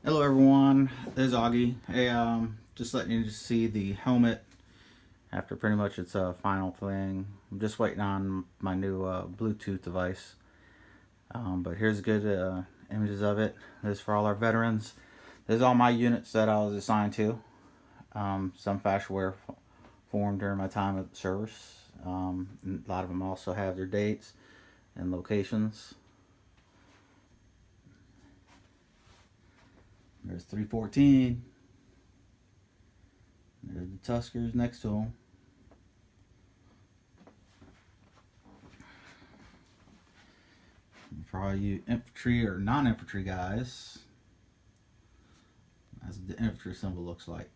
Hello everyone, this is Augie. Hey, just letting you see the helmet after pretty much its final thing. I'm just waiting on my new Bluetooth device. But here's good images of it. This is for all our veterans. This is all my units that I was assigned to. Some fashion wear formed during my time at the service. A lot of them also have their dates and locations. There's 314. There's the Tuskers next to them. For all you infantry or non-infantry guys, that's what the infantry symbol looks like.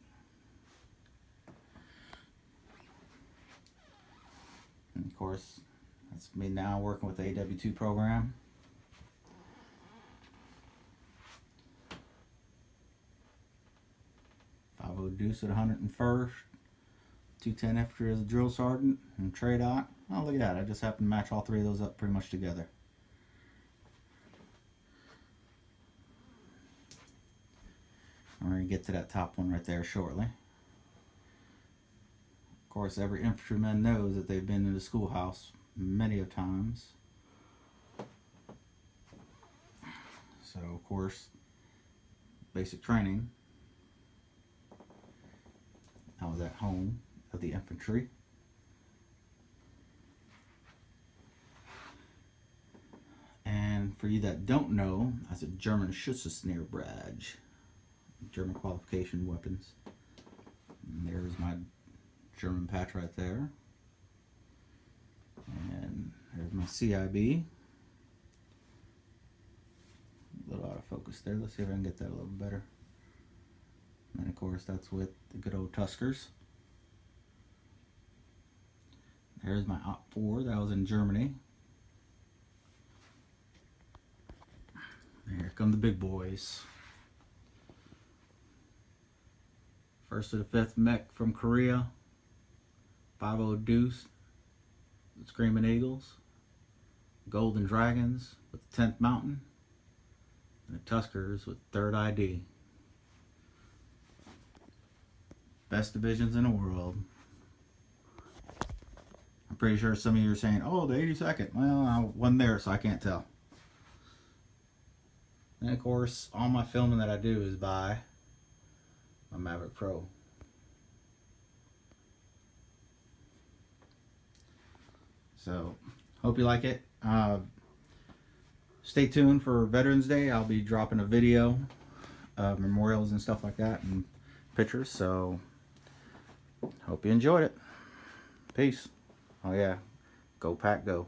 And of course, that's me now working with the AW2 program. Deuce at 101st, 210 infantry as a drill sergeant, and TRADOC. Oh, look at that! I just happened to match all three of those up pretty much together. I'm going to get to that top one right there shortly. Of course, every infantryman knows that they've been in the schoolhouse many of times. So, of course, basic training. I was at home of the infantry. And for you that don't know, that's a German Schussesschnellbrage, German qualification weapons. And there's my German patch right there. And there's my CIB. A little out of focus there. Let's see if I can get that a little better. And of course, that's with the good old Tuskers. There's my Op 4. That was in Germany. Here come the big boys. 1st to the 5th Mech from Korea. 50 Deuce. The Screaming Eagles. Golden Dragons with the 10th Mountain. And the Tuskers with 3rd ID. Best divisions in the world. I'm pretty sure some of you are saying, oh, the 82nd. Well, I wasn't there, so I can't tell. And of course, all my filming that I do is by my Mavic Pro. So, hope you like it. Stay tuned for Veterans Day. I'll be dropping a video of memorials and stuff like that and pictures. So, hope you enjoyed it. Peace. Oh yeah, go Pack Go.